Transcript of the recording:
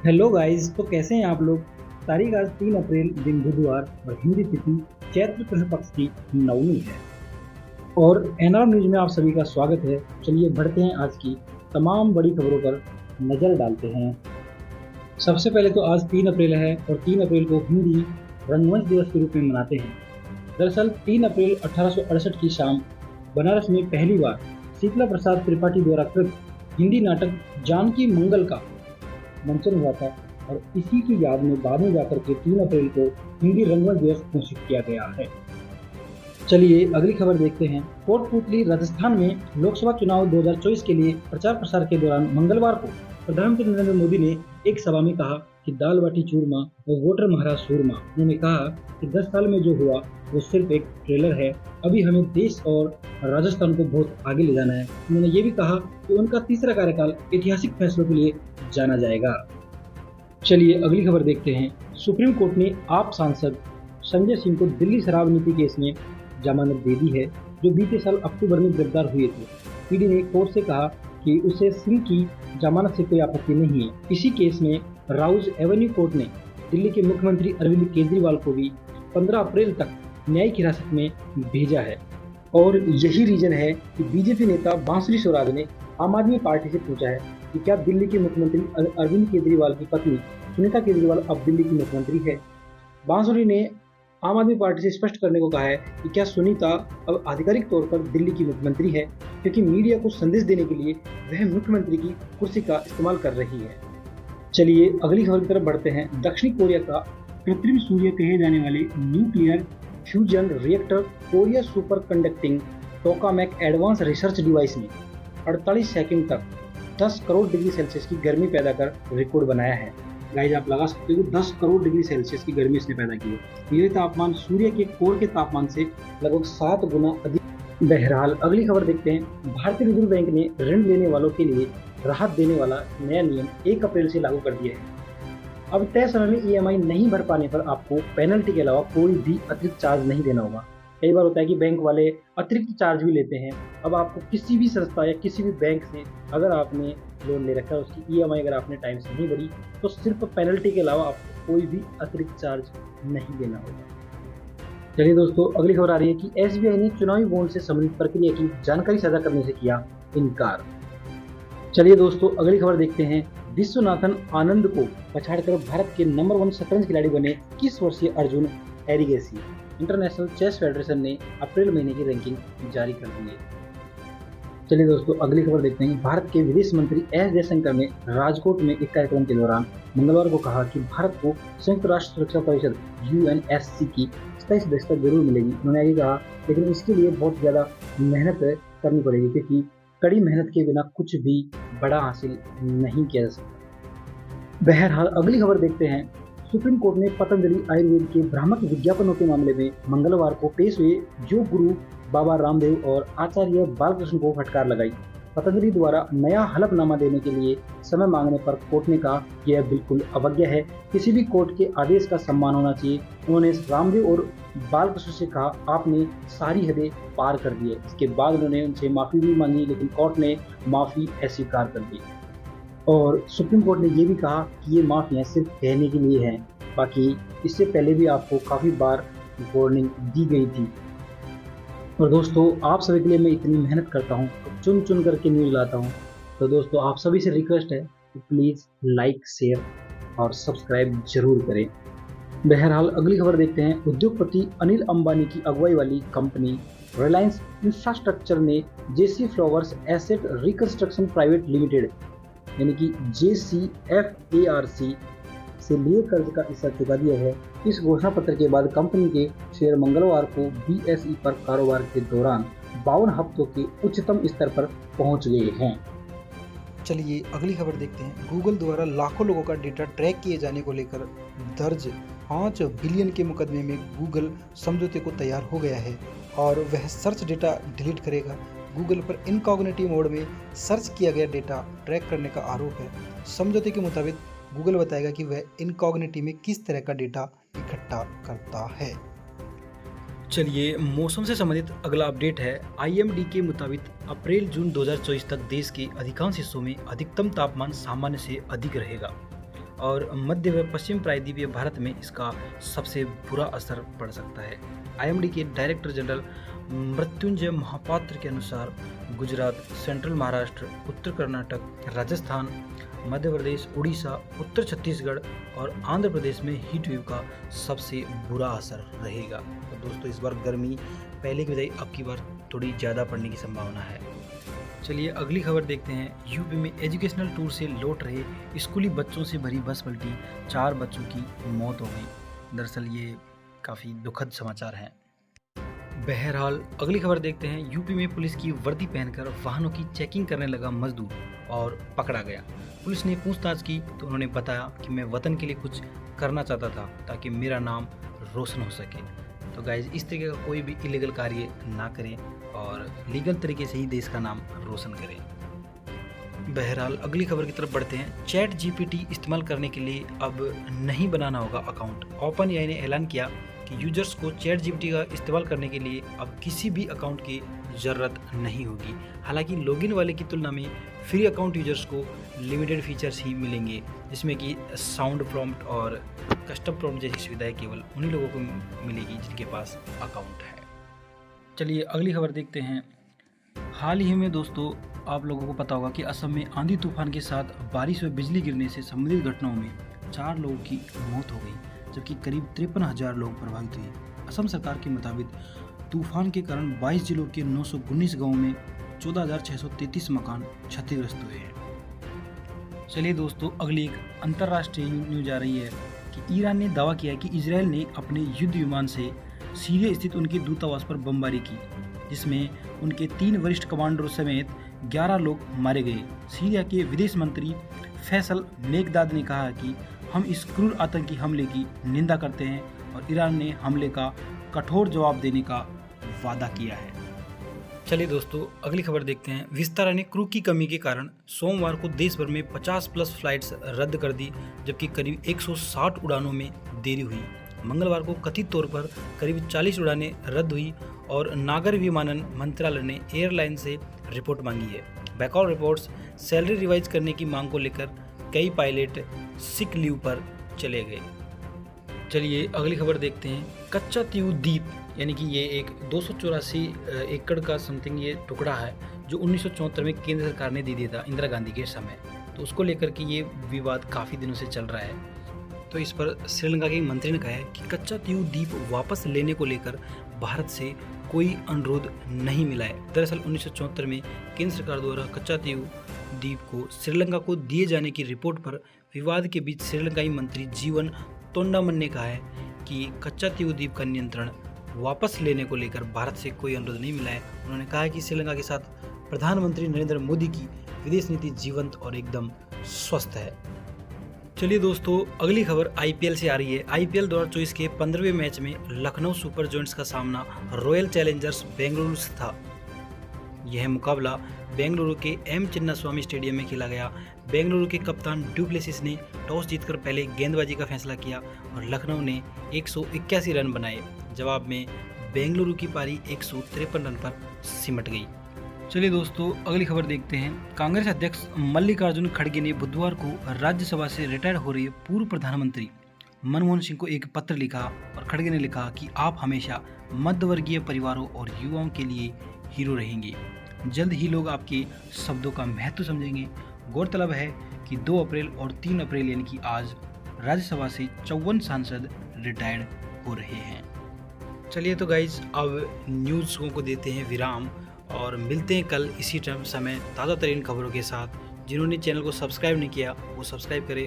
Hello guys, तो कैसे हैं आप लोग। तारीख आज 3 अप्रैल दिन बुधवार और हिंदी तिथि चैत्र कृष्ण पक्ष की नवमी है। और एनआर न्यूज में आप सभी का स्वागत है। चलिए बढ़ते हैं आज की तमाम बड़ी खबरों पर नजर डालते हैं। सबसे पहले तो आज 3 अप्रैल है और 3 अप्रैल को हिंदी रंगमंच दिवस के रूप में मनाते हैं। दरअसल 3 अप्रैल 1868 की शाम बनारस में पहली बार शीतला प्रसाद त्रिपाठी द्वारा कृत हिंदी नाटक जानकी मंगल का मंचन हुआ था और इसी की याद में बाद में जाकर के 3 अप्रैल को हिंदी रंगमंच दिवस घोषित किया गया है। चलिए अगली खबर देखते हैं। कोटपूतली राजस्थान में लोकसभा चुनाव 2024 के लिए प्रचार प्रसार के दौरान मंगलवार को प्रधानमंत्री नरेंद्र मोदी ने एक सभा में कहा कि दाल बाटी चूरमा और वोटर महाराज सूरमा। उन्होंने कहा कि 10 साल में जो हुआ वो सिर्फ एक ट्रेलर है, अभी हमें देश और राजस्थान को बहुत आगे ले जाना है। उन्होंने ये भी कहा कि उनका तीसरा कार्यकाल ऐतिहासिक फैसलों के लिए जाना जाएगा। चलिए अगली खबर देखते हैं। सुप्रीम कोर्ट ने आप सांसद संजय सिंह को दिल्ली शराब नीति केस में जमानत दे दी है, जो बीते साल अक्टूबर में गिरफ्तार हुए थे। ईडी ने कोर्ट से कहा कि उसे सिंह की जमानत से कोई आपत्ति नहीं है। इसी केस में राउज एवेन्यू कोर्ट ने दिल्ली के मुख्यमंत्री अरविंद केजरीवाल को भी 15 अप्रैल तक न्यायिक हिरासत में भेजा है। और यही रीजन है कि बीजेपी नेता बांसुरी स्वराज ने आम आदमी पार्टी से पूछा है कि क्या दिल्ली के मुख्यमंत्री अरविंद केजरीवाल की पत्नी सुनीता केजरीवाल अब दिल्ली की मुख्यमंत्री है। बांसुरी ने आम आदमी पार्टी से स्पष्ट करने को कहा है कि क्या सुनीता अब आधिकारिक तौर पर दिल्ली की मुख्यमंत्री है, क्योंकि मीडिया को संदेश देने के लिए वह मुख्यमंत्री की कुर्सी का इस्तेमाल कर रही है। चलिए अगली खबर की तरफ बढ़ते हैं। दक्षिण कोरिया का कृत्रिम सूर्य कहे जाने वाले nuclear fusion reactor Korea superconducting tokamak advance research device में 48 सेकंड तक 10 करोड़ डिग्री सेल्सियस की गर्मी पैदा कर रिकॉर्ड बनाया है। गाइस आप लगा सकते हो 10 करोड़ डिग्री सेल्सियस की गर्मी इसने पैदा की है। ये तापमान सूर्य के कोर के तापमान से लगभग 7 गुना अधिक। बहरहाल अगली खबर देखते हैं। भारतीय रिजर्व बैंक ने ऋण लेने वालों के लिए राहत देने वाला नया नियम 1 अप्रैल से लागू कर दिया है। अब तय समय में ईएमआई नहीं भर पाने पर आपको पेनल्टी के अलावा कोई भी अतिरिक्त चार्ज नहीं देना होगा। कई बार होता है कि बैंक वाले अतिरिक्त चार्ज भी लेते हैं। अब आपको किसी भी संस्था या किसी भी बैंक से अगर आपने लोन ले रखा है, उसकी ईएमआई अगर आपने टाइम से नहीं भरी, तो सिर्फ पेनल्टी के अलावा आपको कोई भी अतिरिक्त चार्ज नहीं देना होगा। चलिए दोस्तों अगली खबर आ रही है कि एसबीआई ने चुनावी बॉन्ड से संबंधित प्रक्रिया की जानकारी साझा करने से किया इनकार। चलिए दोस्तों अगली खबर देखते हैं। विश्वनाथन आनंद को पछाड़कर भारत के नंबर 1 शतरंज खिलाड़ी बने 21 वर्षीय Arjun Erigaisi. International chess federation ने अप्रैल महीने की रैंकिंग जारी कर दी है। चलिए दोस्तों अगली खबर देखते हैं। भारत के विदेश मंत्री एस जयशंकर ने राजकोट में एक कार्यक्रम के दौरान मंगलवार को कहा कि भारत को संयुक्त राष्ट्र सुरक्षा परिषद यूएनएससी की स्थायी सदस्यता जरूर मिलेगी। उन्होंने आगे कहा, लेकिन इसके लिए बहुत ज्यादा मेहनत करनी पड़ेगी, क्योंकि कड़ी मेहनत के बिना कुछ भी बड़ा हासिल नहीं किया जा सकता। बहरहाल अगली खबर देखते हैं। सुप्रीम कोर्ट ने पतंजलि आयुर्वेद के भ्रामक विज्ञापनों के मामले में मंगलवार को पेश हुए योग गुरु बाबा रामदेव और आचार्य बालकृष्ण को फटकार लगाई। पतंजलि द्वारा नया हलफनामा देने के लिए समय मांगने पर कोर्ट ने कहा कि यह बिल्कुल अवज्ञा है, किसी भी कोर्ट के आदेश का सम्मान होना चाहिए। उन्होंने रामदेव और बालकृष्ण से कहा, आपने सारी हदें पार कर दी है। इसके बाद उन्होंने उनसे माफी भी मांगी, लेकिन कोर्ट ने माफी अस्वीकार कर दी। और सुप्रीम कोर्ट ने यह भी कहा कि ये माफियां सिर्फ कहने के लिए हैं, बाकी इससे पहले भी आपको काफी बार वार्निंग दी गई थी। और दोस्तों आप सभी के लिए मैं इतनी मेहनत करता हूँ, चुन चुन करके न्यूज लाता हूँ, तो दोस्तों आप सभी से रिक्वेस्ट है कि प्लीज लाइक शेयर और सब्सक्राइब जरूर करें। बहरहाल अगली खबर देखते हैं। उद्योगपति अनिल अंबानी की अगुवाई वाली कंपनी रिलायंस इंफ्रास्ट्रक्चर ने JC Flowers asset reconstruction private limited यानी कि JCFARC से लिए कर्ज का हिस्सा चुका दिया है। इस घोषणा पत्र के बाद कंपनी के शेयर मंगलवार को BSE पर कारोबार के दौरान 52 हफ्तों के उच्चतम स्तर पर पहुंच गए हैं। चलिए अगली खबर देखते हैं। गूगल द्वारा लाखों लोगों का डेटा ट्रैक किए जाने को लेकर दर्ज 5 बिलियन के मुकदमे में गूगल समझौते को तैयार हो गया है और वह सर्च डेटा डिलीट करेगा। गूगल पर इनकॉग्निटी मोड में सर्च किया गया डेटा ट्रैक करने का आरोप है। समझौते के मुताबिक गूगल बताएगा कि वह इनकॉग्निटी में किस तरह का डेटा इकट्ठा करता है। चलिए मौसम से संबंधित अगला अपडेट है। IMD के मुताबिक अप्रैल-जून 2024 तक देश के अधिकांश हिस्सों में अधिकतम तापमान सामान्य से अधिक रहेगा और मध्य व पश्चिम प्रायद्वीपीय भारत में इसका सबसे बुरा असर पड़ सकता है। आईएमडी के डायरेक्टर जनरल मृत्युंजय महापात्र के अनुसार गुजरात, सेंट्रल महाराष्ट्र, उत्तर कर्नाटक, राजस्थान, मध्य प्रदेश, उड़ीसा, उत्तर छत्तीसगढ़ और आंध्र प्रदेश में हीट वेव का सबसे बुरा असर रहेगा। तो दोस्तों इस बार गर्मी पहले की बजाय अब की बार थोड़ी ज़्यादा पड़ने की संभावना है। चलिए अगली खबर देखते हैं। यूपी में एजुकेशनल टूर से लौट रहे स्कूली बच्चों से भरी बस पलटी, 4 बच्चों की मौत हो गई। दरअसल ये काफ़ी दुखद समाचार हैं। बहरहाल अगली खबर देखते हैं। यूपी में पुलिस की वर्दी पहनकर वाहनों की चेकिंग करने लगा मजदूर और पकड़ा गया। पुलिस ने पूछताछ की तो उन्होंने बताया कि मैं वतन के लिए कुछ करना चाहता था ताकि मेरा नाम रोशन हो सके। तो गाइज इस तरीके का कोई भी इलीगल कार्य ना करें और लीगल तरीके से ही देश का नाम रोशन करें। बहरहाल अगली खबर की तरफ बढ़ते हैं। चैट जीपीटी इस्तेमाल करने के लिए अब नहीं बनाना होगा अकाउंट। ओपन एआई ने ऐलान किया कि यूजर्स को चैट जीपीटी का इस्तेमाल करने के लिए अब किसी भी अकाउंट की ज़रूरत नहीं होगी। हालांकि लॉगिन वाले की तुलना में फ्री अकाउंट यूजर्स को लिमिटेड फीचर्स ही मिलेंगे, जिसमें कि साउंड प्रॉम्प्ट और कस्टम प्रॉम्प्ट जैसी सुविधाएं केवल उन्हीं लोगों को मिलेगी जिनके पास अकाउंट है। चलिए अगली खबर देखते हैं। हाल ही में दोस्तों आप लोगों को पता होगा कि असम में आंधी तूफान के साथ बारिश व बिजली गिरने से संबंधित घटनाओं में 4 लोगों की मौत हो गई, जबकि करीब 53,000 लोग प्रभावित हुए। असम सरकार के मुताबिक तूफान के कारण 22 जिलों के 919 गांवों में 14,633 मकान क्षतिग्रस्त हुए हैं। चलिए दोस्तों अगली एक अंतर्राष्ट्रीय न्यूज आ रही है कि ईरान ने दावा किया कि इजरायल ने अपने युद्ध विमान से सीरिया स्थित उनके दूतावास पर बमबारी की, जिसमें उनके 3 वरिष्ठ कमांडरों समेत 11 लोग मारे गए। सीरिया के विदेश मंत्री फैसल मेकदाद ने कहा कि हम इस क्रूर आतंकी हमले की निंदा करते हैं और ईरान ने हमले का कठोर जवाब देने का वादा किया है। चलिए दोस्तों अगली खबर देखते हैं। विस्तारा ने क्रू की कमी के कारण सोमवार को देश भर में 50+ फ्लाइट्स रद्द कर दी, जबकि करीब 160 उड़ानों में देरी हुई। मंगलवार को कथित तौर पर करीब 40 उड़ानें रद्द हुई और नागर विमानन मंत्रालय ने एयरलाइन से रिपोर्ट मांगी है। बैकआउट रिपोर्ट्स सैलरी रिवाइज करने की मांग को लेकर कई पायलट सिक लीव पर चले गए। चलिए अगली खबर देखते हैं। कच्चा तीऊ द्वीप यानी कि ये एक 284 एकड़ का समथिंग ये टुकड़ा है जो 1974 में केंद्र सरकार ने दे दिया था इंदिरा गांधी के समय। तो उसको लेकर के ये विवाद काफ़ी दिनों से चल रहा है। तो इस पर श्रीलंका के मंत्री ने कहा है कि कच्चा तीऊ द्वीप वापस लेने को लेकर भारत से कोई अनुरोध नहीं मिला है। दरअसल 1974 में केंद्र सरकार द्वारा कच्चा तीऊ द्वीप को श्रीलंका को दिए जाने की रिपोर्ट पर विवाद के बीच श्रीलंकाई मंत्री जीवन तोंडामन ने कहा है कि कच्चा तीऊ द्वीप का नियंत्रण वापस लेने को लेकर भारत से कोई अनुरोध नहीं मिला है। उन्होंने कहा है कि श्रीलंका के साथ प्रधानमंत्री नरेंद्र मोदी की विदेश नीति जीवंत और एकदम स्वस्थ है। चलिए दोस्तों अगली खबर आईपीएल से आ रही है। आईपीएल 2024 के 15वें मैच में लखनऊ सुपर जायंट्स का सामना रॉयल चैलेंजर्स बेंगलुरु से था। यह मुकाबला बेंगलुरु के एम चिन्नास्वामी स्टेडियम में खेला गया। बेंगलुरु के कप्तान डुप्लेसिस ने टॉस जीतकर पहले गेंदबाजी का फैसला किया और लखनऊ ने 181 रन बनाए। जवाब में बेंगलुरु की पारी 153 रन पर सिमट गई। चलिए दोस्तों अगली खबर देखते हैं। कांग्रेस अध्यक्ष मल्लिकार्जुन खड़गे ने बुधवार को राज्यसभा से रिटायर हो रहे पूर्व प्रधानमंत्री मनमोहन सिंह को एक पत्र लिखा और खड़गे ने लिखा कि आप हमेशा मध्यवर्गीय परिवारों और युवाओं के लिए हीरो रहेंगे। जल्द ही लोग आपके शब्दों का महत्व समझेंगे। गौरतलब है कि 2 अप्रैल और 3 अप्रैल यानी कि आज राज्यसभा से 54 सांसद रिटायर्ड हो रहे हैं। चलिए तो गाइज अब न्यूज़ों को देते हैं विराम और मिलते हैं कल इसी समय ताज़ा तरीन खबरों के साथ। जिन्होंने चैनल को सब्सक्राइब नहीं किया वो सब्सक्राइब करें।